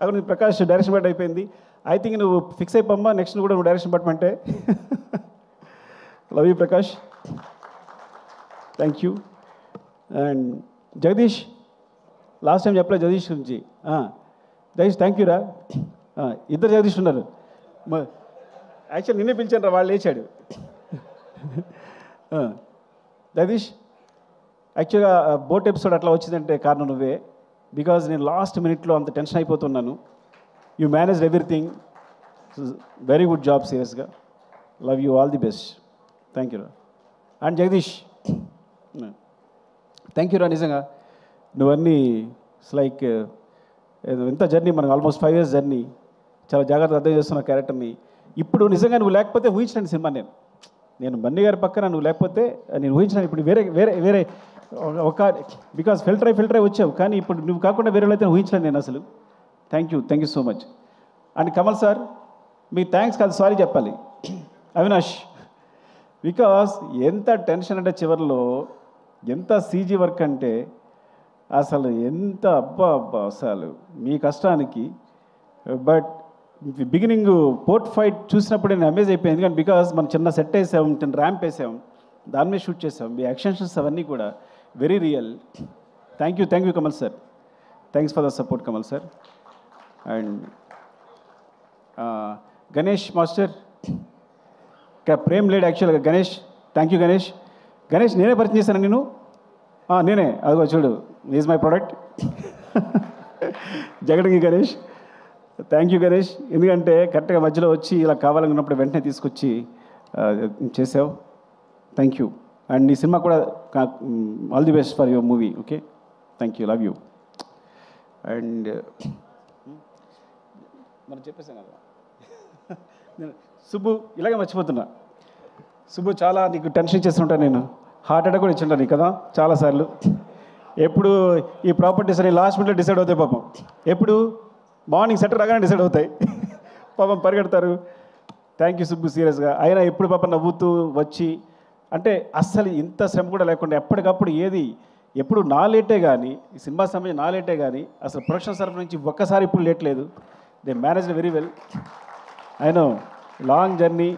అక్కడ ప్రకాష్ డైరెక్షన్ బట్ అయిపోయింది. ఐ థింక్ నువ్వు ఫిక్స్ అయిపోమ్మా, నెక్స్ట్ కూడా నువ్వు డైరెక్షన్ పట్టమంటే. Love you Prakash, thank you. And Jagadish, last time చెప్పలేదు జగదీష్ గురించి. జగదీష్ థ్యాంక్ యూ రా. ఇద్దరు జగదీష్ ఉన్నారు. యాక్చువల్ నిన్నే పిలిచాను రా, వాళ్ళు లేచాడు. జగదీష్, యాక్చువల్గా బోట్ ఎపిసోడ్ అట్లా వచ్చిందంటే కారణం నువ్వే. బికాజ్ నేను లాస్ట్ మినిట్లో అంత టెన్షన్ అయిపోతున్నాను. You managed everything, very good job, సీరియస్గా. Love you, all the best. Thank you రా. అండ్ జగదీష్ థ్యాంక్ యూ రా. నిజంగా నువ్వన్నీ ఇట్స్ లైక్ ఎంత జర్నీ, మనకు ఆల్మోస్ట్ 5 years జర్నీ. చాలా జాగ్రత్తగా అర్థం చేస్తున్న క్యారెక్టర్ని. ఇప్పుడు నిజంగా నువ్వు లేకపోతే ఊహించలేని సినిమా. నేను బన్నీ గారి పక్కన నువ్వు లేకపోతే నేను ఊహించలేను. ఇప్పుడు వేరే వేరే వేరే ఒక బికాస్ ఫిల్టర్ అయి వచ్చావు, కానీ ఇప్పుడు నువ్వు కాకుండా వేరే అయితే ఊహించలేను నేను అసలు. Thank you so much. And Kamal sir, me thanks కాదు సారీ చెప్పాలి. అవినాష్, బికాస్ ఎంత టెన్షన్ అంటే చివరిలో ఎంత సీజీ వర్క్ అంటే అసలు ఎంత అబ్బా అసలు మీ కష్టానికి. బట్ బిగినింగ్ పోర్ట్ ఫైట్ చూసినప్పుడు నేను అమేజ్ అయిపోయింది. ఎందుకంటే బికాస్ మనం చిన్న సెట్ వేసాం, చిన్న ర్యాంప్ వేసాం, దాని మీద షూట్ చేసాం. మీ యాక్షన్స్ అవన్నీ కూడా very real. Thank you Kamal sir. Thanks for the support Kamal sir. And Ganesh master, ప్రేమ్ లేడ్ యాక్చువల్గా గణేష్. Thank you Ganesh. గణేష్ నేనే పరిచయం చేశాను నేను. నేనే, అదిగో చూడు, is my product. Jagadangi Ganesh, thank you Ganesh. ఎందుకంటే కరెక్ట్గా మధ్యలో వచ్చి ఇలా కావాలనుకున్నప్పుడు వెంటనే తీసుకొచ్చి చేసావు. Thank you. అండ్ ఈ సినిమా కూడా all the best for your movie. Okay, thank you, love you. And మనం చెప్పేసాం కదా, నేను సుబ్బు ఇలాగే మర్చిపోతున్నా. సుబ్బు, చాలా నీకు టెన్షన్ ఇచ్చేస్తుంటా నేను. హార్ట్ అటాక్ కూడా ఇచ్చింటా నీకు కదా చాలాసార్లు. ఎప్పుడు ఈ ప్రాపర్టీస్ అని లాస్ట్ మినిట్లో డిసైడ్ అవుతాయి పాపం. ఎప్పుడు మార్నింగ్ సెటర్ రాగానే డిసైడ్ అవుతాయి పాపం, పరిగెడతారు. థ్యాంక్ యూ సుబ్బు, సీరియస్గా. అయినా ఎప్పుడు పాపం నవ్వుతూ వచ్చి, అంటే అస్సలు ఇంత శ్రమ కూడా లేకుండా ఎప్పటికప్పుడు ఏది ఎప్పుడు నా లేటే కానీ, ఈ సినిమా సమయం నా లేటే కానీ, అసలు ప్రొడక్షన్ తరఫు నుంచి ఒక్కసారి ఇప్పుడు లేట్ లేదు. They managed very well. I know long journey.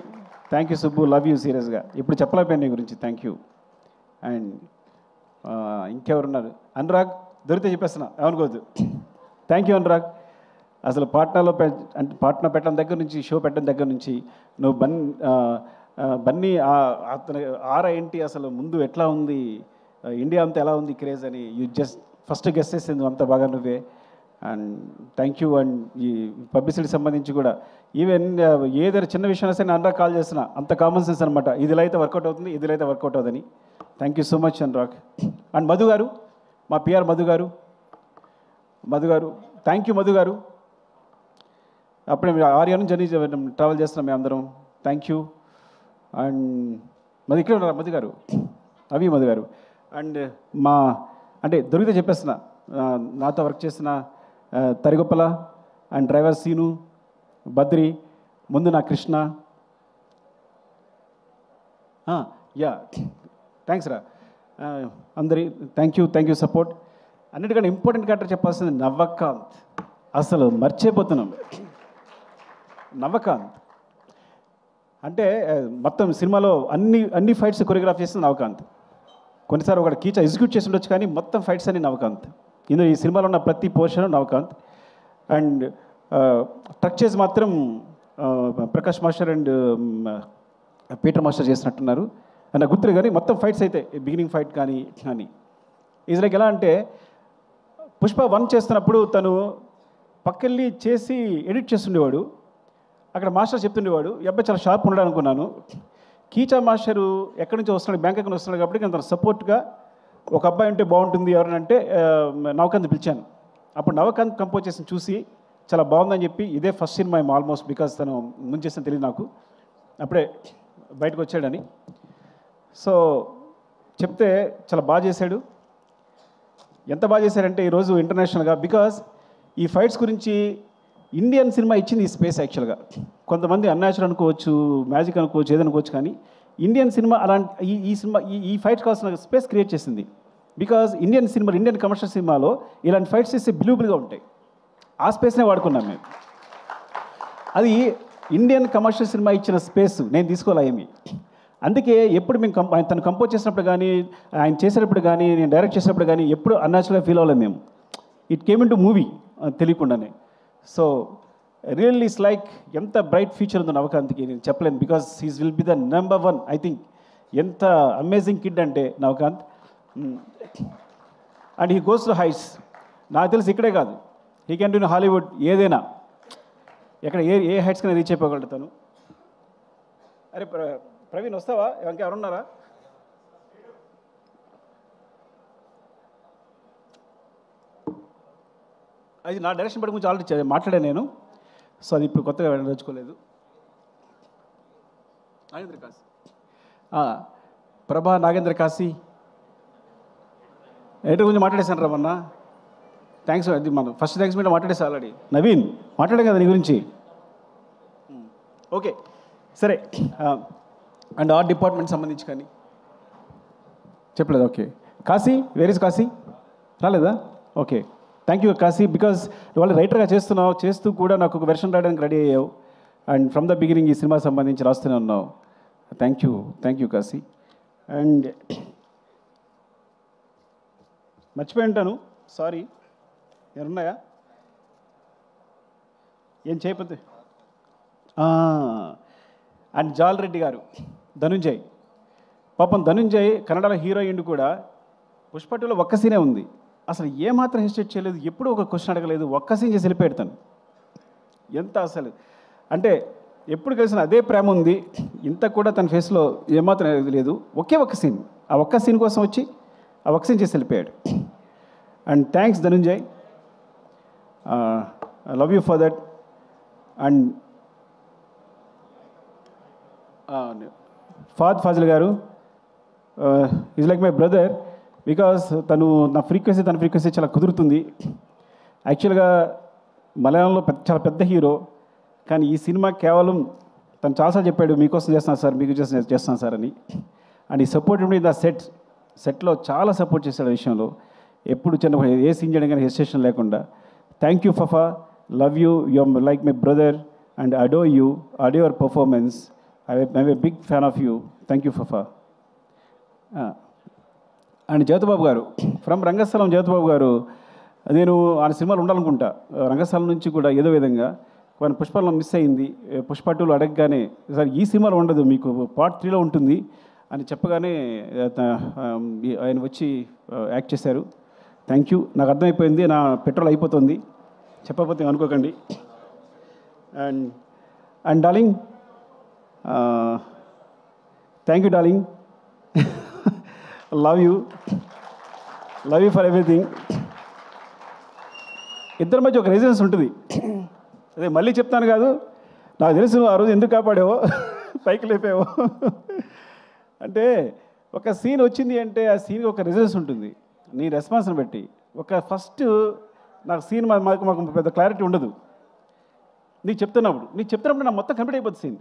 Thank you Subbu, love you సీరియస్గా. ఇప్పుడు చెప్పలేకపోయాను నీ గురించి. Thank you. అండ్ ఇంకెవరున్నారు? అనురాగ్, దొరికితే చెప్పేస్తున్నా, ఏమనుకోవద్దు. Thank you Anurag. అసలు పాట్నాలో అంటే పాట్నా పెట్టడం దగ్గర నుంచి, షో పెట్టడం దగ్గర నుంచి నువ్వు బన్నీ అతను ఆరా ఏంటి అసలు ముందు ఎట్లా ఉంది, ఇండియా అంతా ఎలా ఉంది క్రేజ్ అని యూ జస్ట్ ఫస్ట్ గెస్ చేసింది అంత బాగా నువ్వే. And thank you. అండ్ ఈ పబ్లిసిటీ సంబంధించి కూడా ఈవెన్ ఏదైనా చిన్న విషయం సరే నేను అనురాగ్ కాల్ చేస్తున్నా, అంత కామన్ సెన్స్ అనమాట. ఇదిలో అయితే వర్కౌట్ అవుతుంది, ఇదిలో అయితే వర్కౌట్ అవుతుంది. Thank you so much Anurag. And Madhu గారు, మా పిఆర్ మధు గారు, థ్యాంక్ యూ మధు గారు. అప్పుడే మీరు ఆర్యా నుంచి జర్నీ ట్రావెల్ చేస్తున్నాం మేము అందరం. Thank you. అండ్ మధు ఇక్కడ ఉన్నారు మధు గారు, అవి మధు గారు. అండ్ అంటే దొరికితే చెప్పేస్తున్నా, నాతో వర్క్ చేసిన తరిగొప్పల అండ్ డ్రైవర్ సీను, బద్రి, ముందు నా కృష్ణ. యా, థ్యాంక్స్ రా అందరి. Thank you support. అన్నిటికంటే ఇంపార్టెంట్ క్యారెక్టర్ చెప్పాల్సింది నవకాంత్. అసలు మర్చిపోతున్నాం నవకాంత్ అంటే. మొత్తం సినిమాలో అన్ని ఫైట్స్ కొరియోగ్రాఫ్ చేస్తుంది నవకాంత్. కొన్నిసార్లు ఒక కీచా ఎగ్జిక్యూట్ చేసి ఉండొచ్చు, కానీ మొత్తం ఫైట్స్ అన్ని నవకాంత్. ఇందులో ఈ సినిమాలో ఉన్న ప్రతి పోర్షన్ నవకాంత్. అండ్ ట్రక్ చేసి మాత్రం Prakash master and Peter master చేసినట్టున్నారు. నాకు గుర్తులే, కానీ మొత్తం ఫైట్స్ అయితే బిగినింగ్ ఫైట్ కానీ ఈజ్ లైక్ ఎలా అంటే, పుష్ప 1 చేస్తున్నప్పుడు తను పక్కెళ్ళి చేసి ఎడిట్ చేస్తుండేవాడు. అక్కడ మాస్టర్ చెప్తుండేవాడు, ఈ అబ్బాయి చాలా షార్ప్ ఉన్నాడు అనుకున్నాను. కీచా మాస్టరు ఎక్కడి నుంచి వస్తున్నాడు, బ్యాంకాక్ నుంచి వస్తున్నాడు కాబట్టి తన సపోర్ట్గా ఒక అబ్బాయి ఉంటే బాగుంటుంది ఎవరనంటే నవకాంత్ పిలిచాను. అప్పుడు నవకాంత్ కంపోజ్ చేసి చూసి చాలా బాగుందని చెప్పి, ఇదే ఫస్ట్ సినిమా ఆల్మోస్ట్, బికాస్ తను ముందు చేసిన తెలియదు నాకు. అప్పుడే బయటకు వచ్చాడని. సో చెప్తే చాలా బాగా చేశాడు. ఎంత బాగా చేశాడంటే ఈరోజు ఇంటర్నేషనల్గా, బికాజ్ ఈ ఫైట్స్ గురించి ఇండియన్ సినిమా ఇచ్చింది ఈ స్పేస్. యాక్చువల్గా కొంతమంది అన్యాచురల్ అనుకోవచ్చు, మ్యాజిక్ అనుకోవచ్చు, ఏదనుకోవచ్చు, కానీ ఇండియన్ సినిమా అలాంటి ఈ సినిమా ఈ ఫైట్ కావాల్సిన స్పేస్ క్రియేట్ చేసింది. Because Indian cinema, Indian commercial సినిమాలో ఇలాంటి ఫైట్స్ చేస్తే బిలీవబుల్గా ఉంటాయి. ఆ స్పేస్నే వాడుకున్నాం మేము. అది ఇండియన్ కమర్షియల్ సినిమా ఇచ్చిన స్పేస్ నేను తీసుకోలే ఏమి. అందుకే ఎప్పుడు మేము తను కంపోజ్ చేసినప్పుడు కానీ, ఆయన చేసేటప్పుడు కానీ, నేను డైరెక్ట్ చేసినప్పుడు కానీ ఎప్పుడు అన్యాచురల్గా ఫీల్ అవ్వలేము మేము. It came in to movie తెలియకుండానే. సో రియల్లీ ఇట్స్ లైక్ ఎంత బ్రైట్ ఫ్యూచర్ ఉందో నవకాంత్కి నేను చెప్పలేను. Because he's will be the number 1 I think. ఎంత అమేజింగ్ కిడ్ అంటే Navakanth. And he goes to heights. నాకు తెలిసి ఇక్కడే కాదు, he can do in Hollywood, ఏదైనా ఎక్కడ ఏ హైట్స్ కన్నా రీచ్ అయిపోగలడు తను. అరే ప్రవీణ్ వస్తావా? ఎవరున్నారా? అది నా డైరెక్షన్ పడి గురించి ఆల్రెడీ మాట్లాడాను నేను. సో అది ఇప్పుడు కొత్తగా వెళ్ళదలుచుకోలేదు. నాగేంద్ర కాశీ, ప్రభా నాగేంద్ర కాశీ ఎయిటర్ గురించి మాట్లాడేశాను రా మొన్న. థ్యాంక్స్. అది మనం ఫస్ట్ థ్యాంక్స్ మీద మాట్లాడేసా ఆల్రెడీ. నవీన్ మాట్లాడే కదా నీ గురించి. ఓకే సరే. అండ్ ఆర్ట్ డిపార్ట్మెంట్ సంబంధించి కానీ చెప్పలేదు. Okay Kashi, where is Kashi? రాలేదా? Okay thank you Kashi. Because వాళ్ళు రైటర్గా చేస్తున్నావు, చేస్తూ కూడా నాకు ఒక వెర్షన్ రాయడానికి రెడీ అయ్యావు. అండ్ ఫ్రమ్ ద బిగినింగ్ ఈ సినిమా సంబంధించి రాస్తూనే ఉన్నావు. Thank you Kashi. అండ్ మర్చిపోయి ఉంటాను, సారీ. ఏమన్నాయా ఏం చేయకపోతే. అండ్ జాల్ రెడ్డి గారు, ధనుంజయ్. పాపం ధనుంజయ్ కన్నడలో హీరోయిన్ కూడా. పుష్ప 2లో ఒక్క సీనే ఉంది. అసలు ఏమాత్రం హెసిటేట్ చేయలేదు, ఎప్పుడూ ఒక క్వశ్చన్ అడగలేదు, ఒక్క సీన్ చేసి వెళ్ళిపోయాడు తను. ఎంత అసలు అంటే ఎప్పుడు కలిసిన అదే ప్రేమ ఉంది. ఇంత కూడా తన ఫేస్లో ఏమాత్రం లేదు. ఒకే ఒక్క సీన్, ఆ ఒక్క సీన్ కోసం వచ్చి ఆ ఒక్క సీన్ చేసి వెళ్ళిపోయాడు. And thanks Dhananjay, I love you for that. And Fazil గారు is like my brother. Because తన ఫ్రీక్వెన్సీ చాలా కుదురుతుంది. యాక్చువల్గా మలయాళంలో చాలా పెద్ద హీరో, కానీ ఈ సినిమా కేవలం తను చాలాసార్లు చెప్పాడు, మీకోసం చేస్తున్నాను సార్, మీకు చేస్తున్నాను సార్ అని. అండ్ ఈ సపోర్ట్ మీ ద సెట్లో చాలా సపోర్ట్ చేశాడు ఆ విషయంలో. ఎప్పుడు చిన్న ఏ సీన్ చేయడం కానీ హెసిటేషన్ లేకుండా. Thank you Fafa, love you, you are like my brother and adore your performance. I'm a big fan of you. Thank you Fafa. And Jyothibabu గారు ఫ్రమ్ రంగస్థలం. జ్యోతిబాబు గారు, నేను ఆయన సినిమాలు ఉండాలనుకుంటా. రంగస్థలం నుంచి కూడా ఏదో విధంగా కొన్ని పుష్పలో మిస్ అయింది. పుష్ప 2లో అడగగానే సార్ ఈ సినిమాలో ఉండదు, మీకు పార్ట్ 3లో ఉంటుంది అని చెప్పగానే ఆయన వచ్చి యాక్ట్ చేశారు. Thank you. నాకు అర్థమైపోయింది, నా పెట్రోల్ అయిపోతుంది, చెప్పకపోతే అనుకోకండి. And darling, thank you darling. Love you for everything. ఇద్దరి మధ్య ఒక రెసిడెన్స్ ఉంటుంది. అదే మళ్ళీ చెప్తాను కాదు, నాకు తెలుసు ఆ రోజు ఎందుకు కాపాడావో, పైకి లేపావో. అంటే ఒక సీన్ వచ్చింది అంటే ఆ సీన్కి ఒక రెసిడెన్స్ ఉంటుంది నీ రెస్పాన్స్ని బట్టి. ఒక ఫస్ట్ నాకు సీన్ మాకు పెద్ద క్లారిటీ ఉండదు. నీకు చెప్తున్నప్పుడు నాకు మొత్తం కంప్లీట్ అయిపోతుంది సీన్.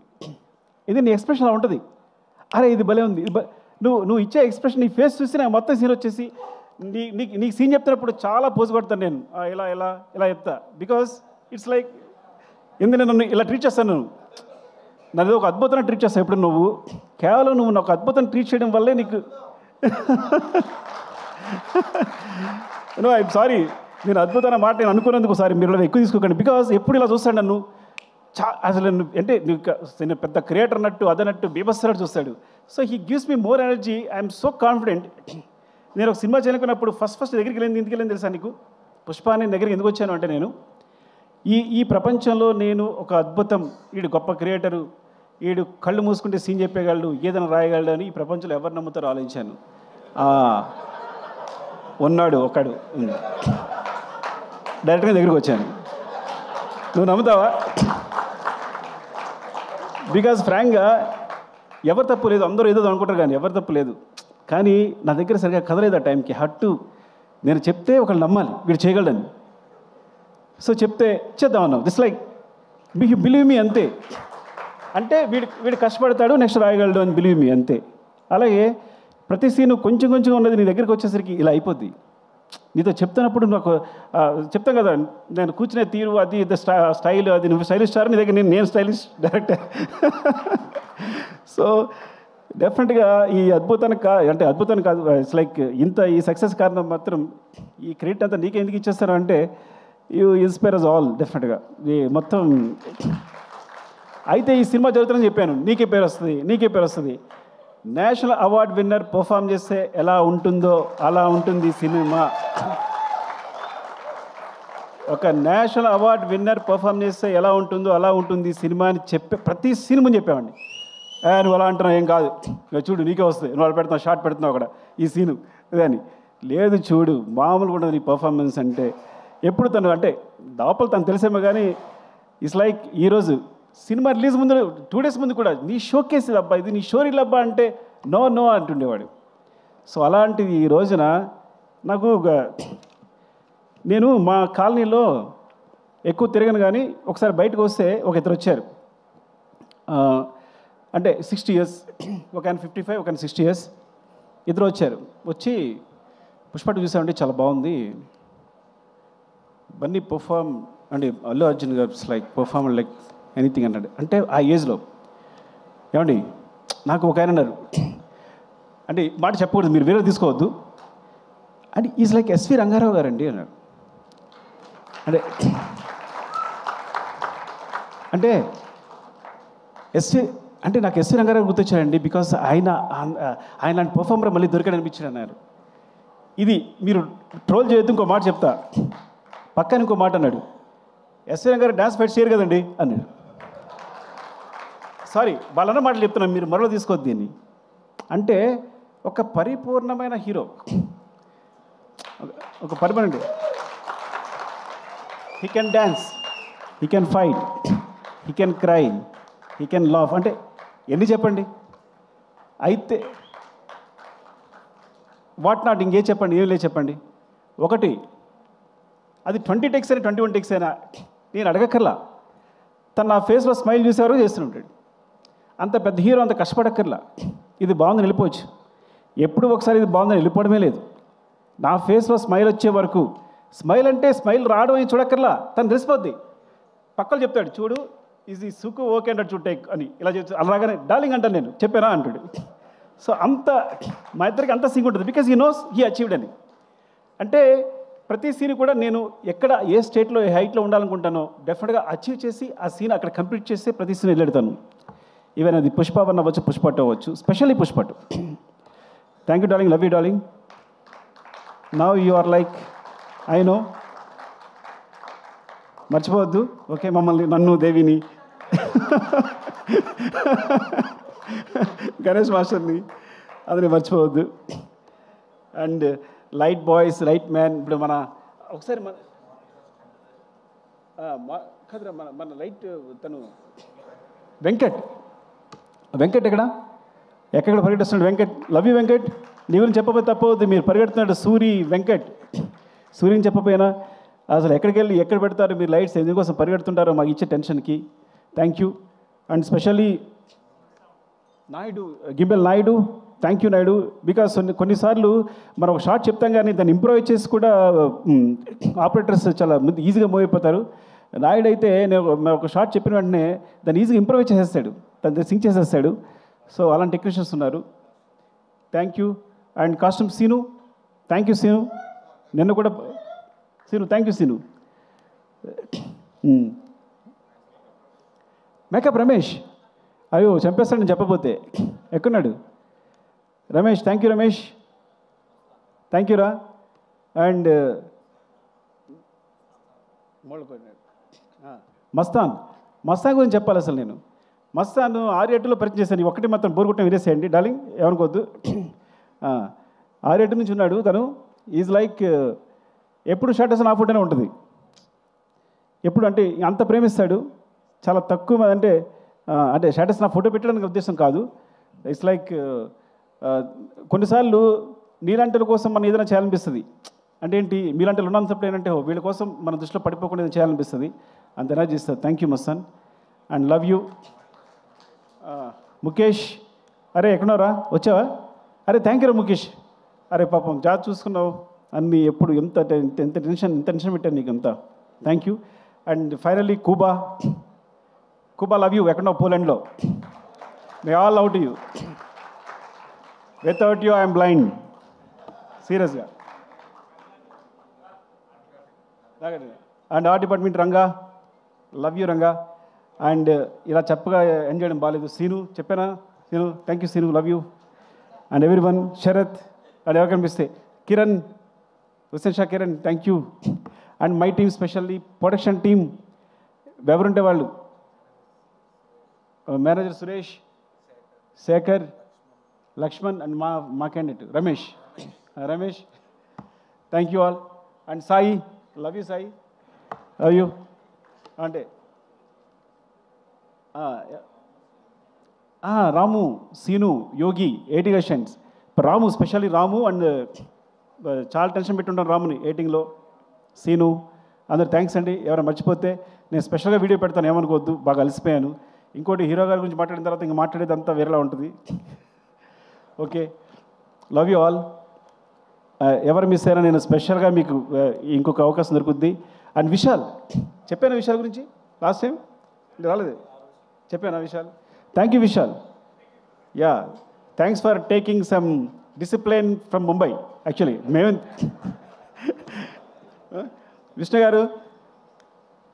ఇది నీ ఎక్స్ప్రెషన్ అలా ఉంటుంది. అరే ఇది భలే ఉంది, నువ్వు ఇచ్చే ఎక్స్ప్రెషన్, నీ ఫేస్ చూసి నాకు మొత్తం సీన్ వచ్చేసి నీకు సీన్ చెప్తున్నప్పుడు చాలా పోజు కొడతాను నేను. ఇలా చెప్తా. బికాస్ ఇట్స్ లైక్ ఎందుకు నన్ను ఇలా ట్రీట్ చేస్తాను, నన్ను ఒక అద్భుతంగా ట్రీట్ చేస్తావు. ఇప్పుడు నువ్వు కేవలం నాకు అద్భుతంగా ట్రీట్ చేయడం వల్లే నీకు ఐఎమ్ సారీ, నేను అద్భుతమైన మాట నేను అనుకున్నందుకు సారీ, మీరు ఎక్కువ తీసుకోకండి. బికాస్ ఎప్పుడు ఇలా చూస్తాడు నన్ను, అసలు అంటే నేను పెద్ద క్రియేటర్ అన్నట్టు అదన్నట్టు బీభత్సరాడు చూస్తాడు. So he gives me more energy. I'm so confident. నేను ఒక సినిమా చేయనుకున్నప్పుడు ఫస్ట్ దగ్గరికి వెళ్ళింది ఎందుకు వెళ్ళింది తెలుసా నీకు? పుష్ప నేను దగ్గరికి ఎందుకు వచ్చాను అంటే, నేను ఈ ప్రపంచంలో నేను ఒక అద్భుతం, వీడు గొప్ప క్రియేటరు, వీడు కళ్ళు మూసుకుంటే సీన్ చెప్పేయగలడు, ఏదైనా రాయగలడు అని ఈ ప్రపంచంలో ఎవరు నమ్ముతారో ఆలోచించాను. ఉన్నాడు ఒకడు, డైరెక్ట్గా దగ్గరికి వచ్చాను. నువ్వు నమ్ముతావా? బికాజ్ ఫ్రాంక్గా ఎవరు తప్పు లేదు, అందరూ ఏదో అనుకుంటారు కానీ ఎవరు తప్పు లేదు. కానీ నా దగ్గర సరిగా కదలేదు ఆ టైంకి. హట్టు నేను చెప్తే ఒకళ్ళు నమ్మాలి వీడు చేయగలడని. సో చెప్తే చేద్దామన్నావు. దిస్ లైక్ బిలీవ్ మీ అంతే. అంటే వీడు కష్టపడతాడు, నెక్స్ట్ రాయగలడు అని బిలీవ్ మీ అంతే. అలాగే ప్రతి సీను కొంచెం కొంచెం ఉన్నది నీ దగ్గరికి వచ్చేసరికి ఇలా అయిపోద్ది. నీతో చెప్తున్నప్పుడు నాకు చెప్తాను కదా, నేను కూర్చునే తీరు అది స్టైల్, అది నువ్వు స్టైలిష్ స్టార్, నీ దగ్గర నేను స్టైలిష్ డైరెక్టర్. సో డెఫినెట్గా ఈ అద్భుతానికి అంటే అద్భుతానికి కాదు, ఇట్స్ లైక్ ఈ సక్సెస్ కారణం మాత్రం ఈ క్రెడిట్ అంతా నీకే ఎందుకు ఇచ్చేస్తారు అంటే యూ ఇన్స్పైర్ అస్ ఆల్ డెఫినెట్గా. ఈ మొత్తం అయితే ఈ సినిమా జరుగుతుందని చెప్పాను, నీకే పేరు వస్తుంది. నేషనల్ అవార్డ్ విన్నర్ పర్ఫామ్ చేస్తే ఎలా ఉంటుందో అలా ఉంటుంది సినిమా. ఒక నేషనల్ అవార్డ్ విన్నర్ పర్ఫామ్ చేస్తే ఎలా ఉంటుందో అలా ఉంటుంది సినిమా అని ప్రతి సినిమా చెప్పామండి. నువ్వు అలా అంటున్నావు, ఏం కాదు, చూడు నీకే వస్తుంది, నువ్వు అలా పెడుతున్నావు, షార్ట్ పెడుతున్నావు అక్కడ ఈ సీను అని. లేదు చూడు, మామూలుగా ఉండదు నీ పర్ఫార్మెన్స్ అంటే. ఎప్పుడు తను అంటే లోపల తను తెలిసేమో కానీ ఇట్స్ లైక్ ఈరోజు సినిమా రిలీజ్ ముందు 2 days ముందు కూడా నీ షోకేస్ అబ్బా, ఇది నీ షోరీలు అబ్బా అంటే నో అంటుండేవాడు. సో అలాంటిది ఈ రోజున నాకు నేను మా కాలనీలో ఎక్కువ తిరగను కానీ ఒకసారి బయటకు వస్తే ఒక ఇద్దరు వచ్చారు. అంటే 60 years, ఒక ఆయన 55, ఒక ఆయన 60 years, ఇద్దరు వచ్చారు. వచ్చి పుష్ప చూసామంటే చాలా బాగుంది, బన్నీ పర్ఫామ్ అంటే అల్లు అర్జున్ గారు లైక్ పర్ఫామ్ లైక్ ఎనీథింగ్ అన్నాడు. అంటే ఆ ఏజ్లో ఏమండి నాకు ఒక ఆయన అన్నారు, అంటే మాట చెప్పకూడదు మీరు వేరే తీసుకోవద్దు, అంటే ఈజ్ లైక్ ఎస్వి రంగారావు గారండి అన్నాడు. అంటే అంటే నాకు ఎస్వి రంగారావు గుర్తొచ్చారండి, బికాస్ ఆయన పర్ఫార్మర్ మళ్ళీ దొరికాడు అనిపించాడు అన్నారు. ఇది మీరు ట్రోల్ చేయొద్దు, ఇంకో మాట చెప్తా. పక్కన ఇంకో మాట అన్నాడు, ఎస్వి రంగారావు డ్యాన్స్ ఫైట్ చేయరు కదండి అన్నాడు. సారీ వాళ్ళన్న మాటలు చెప్తున్నాను, మీరు మరో తీసుకోవద్దు దీన్ని. అంటే ఒక పరిపూర్ణమైన హీరో, ఒక పరిపూర్ణ, he can dance, he can fight, he can cry, he can laugh. అంటే ఎన్ని చెప్పండి. అయితే వాట్ నాట్ ఇంకే చెప్పండి, ఏం లేదు చెప్పండి. ఒకటి అది 20 takes అయినా 21 takes అయినా నేను అడగక్కర్లా, తను నా ఫేస్లో స్మైల్ చూసేవారు చేస్తుంటాడు. అంత పెద్ద హీరో అంత కష్టపడక్కర్లా, ఇది బాగుందని వెళ్ళిపోవచ్చు. ఎప్పుడు ఒకసారి ఇది బాగుందని వెళ్ళిపోవడమే లేదు. నా ఫేస్లో స్మైల్ వచ్చే వరకు, స్మైల్ అంటే స్మైల్ రావడం అని చూడక్కర్లా, తను తెలిసిపోద్ది. పక్కలు చెప్తాడు, చూడు ఇది సుకు ఓకే అంటాడు, చూడు టేక్ అని ఇలా చెప్తాడు. అలాగానే డార్లింగ్ అంటాను, నేను చెప్పానా అంటాడు. సో అంత మా ఇద్దరికి అంత సింక్ ఉంటుంది, because he knows he achieved అని. అంటే ప్రతి సీన్ కూడా నేను ఎక్కడ ఏ స్టేట్లో ఏ హైట్లో ఉండాలనుకుంటానో డెఫినెట్గా అచీవ్ చేసి ఆ సీన్ అక్కడ కంప్లీట్ చేసి ప్రతి సీన్ వెళ్ళెడతాను. ఈవెన్ అది పుష్ప 1 అవ్వచ్చు, పుష్ప 2 అవ్వచ్చు, specially Pushpa 2. Thank you darling, love you darling. Now you are like I know, మర్చిపోవద్దు ఓకే మమ్మల్ని, నన్ను, దేవిని, గణేష్ మాస్టర్ని, అదని మర్చిపోవద్దు. And light boys, light man. ఇప్పుడు మన ఒకసారి కదరా మన లైట్ తను వెంకట్ ఎక్కడ పరిగెడుస్తున్నాడు వెంకట్. లవ్ యూ వెంకట్, నీ గురించి చెప్పబోతే తప్పవద్దు, మీరు పరిగెడుతున్నాడు సూర్యని చెప్పపోయినా అసలు ఎక్కడికి వెళ్ళి ఎక్కడ పెడతారు మీరు లైట్స్, ఎందుకోసం పరిగెడుతుంటారో మాకు ఇచ్చే టెన్షన్కి. Thank you. And specially Gibbel Naidu, thank you Naidu. Because కొన్నిసార్లు మనం ఒక షార్ట్ చెప్తాం కానీ దాన్ని ఇంప్రూవైజ్ చేసి కూడా ఆపరేటర్స్ చాలా ఈజీగా మూవ్ అయిపోతారు. నాయుడు అయితే నేను ఒక షార్ట్ చెప్పిన వెంటనే దాన్ని ఈజీగా ఇంప్రూవైజ్ చేసేస్తాడు, దాన్ని సింక్ చేసేస్తాడు. సో అలాంటి టెక్నీషియన్స్ ఉన్నారు. Thank you. And costume Seenu, thank you Seenu. నిన్న కూడా Seenu, thank you Seenu. Makeup Ramesh, అయ్యో చంపేస్తాడు నేను చెప్పబోతే. ఎక్కడున్నాడు Ramesh? Thank you Ramesh, thank you రా. అండ్ మస్తాన్ గురించి చెప్పాలి అసలు నేను. మస్తాన్ 6-8లో పరిచయం చేశాను. ఒకటి మాత్రం బోరుగుట్టం వినేసేయండి డార్లింగ్, ఏమనుకోవద్దు. 6-8 నుంచి ఉన్నాడు తను. ఈజ్ లైక్ ఎప్పుడు షర్ట్ వేసిన ఆ ఫుడ్నే ఉంటుంది ఎప్పుడు. అంటే అంత ప్రేమిస్తాడు, చాలా తక్కువ అంటే అంటే స్టేటస్ నా ఫోటో పెట్టడానికి ఉద్దేశం కాదు. ఇట్స్ లైక్ కొన్నిసార్లు నీలాంటి కోసం మనం ఏదైనా చేయాలనిపిస్తుంది. అంటే ఏంటి, మీలాంటి ఉన్నంతప్పుడు ఏంటంటే వీళ్ళ కోసం మన దృష్టిలో పడిపోకుండా ఏదైనా చేయాలనిపిస్తుంది. అంత ఎనర్జీ ఇస్తుంది. Thank you Mastan and love you. Mukesh, అరే ఎక్కడున్నారా, వచ్చావా? అరే థ్యాంక్ యూ రా ముఖేష్. అరే పాపం జాబ్ చూసుకున్నావు అన్నీ, ఎప్పుడు ఎంత టెన్షన్ పెట్టాను నీకు అంతా. Thank you. And finally Kuba, love you. ఎక్కడున్నావు? పోలాండ్లో. May all love to you. Without you I'm blind, సీరియస్గా. And art department Ranga, love you Ranga. And ఇలా చెప్పగా ఎంజాయ్ చేయడం బాగాలేదు. సీను చెప్పానా? Seenu, thank you Seenu, love you. And everyone, Sharath and ఎవరు కనిపిస్తే Kiran, Hussain Shah Kiran, thank you. And my team, specially production team ఎవరుంటే వాళ్ళు, మేనేజర్ సురేష్, శేఖర్, లక్ష్మణ్ అండ్ మా candidate Ramesh. Thank you all. And Sai, love you Sai, love you. అంటే Ramu, Seenu, Yogi, 80 questions. Ramu, specially Ramu and చాలా టెన్షన్ పెట్టుంటాను రాముని ఎయిటింగ్లో. సీను, అందరు థ్యాంక్స్ అండి. ఎవరైనా మర్చిపోతే నేను స్పెషల్గా వీడియో పెడతాను, ఏమనుకోవద్దు, బాగా అలసిపోయాను. ఇంకోటి హీరో గారి గురించి మాట్లాడిన తర్వాత ఇంకా మాట్లాడేది అంతా వేరేలా ఉంటుంది. Okay, love you all. ఎవరు మిస్ అయినా నేను స్పెషల్గా మీకు ఇంకొక అవకాశం దొరుకుద్ది. అండ్ విశాల్, చెప్పాను విశాల్ గురించి లాస్ట్ టైం, రాలేదు, చెప్పాను Vishal. Thank you Vishal. Yeah, thanks for taking some discipline from Mumbai. Actually మేము విష్ణు గారు,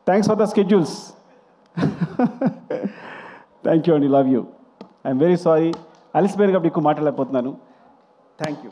thanks for the schedules. Thank you అండి, love you. I'm very sorry, అలసిపోయాను కాబట్టి ఎక్కువ మాట్లాడలేకపోతున్నాను. Thank you.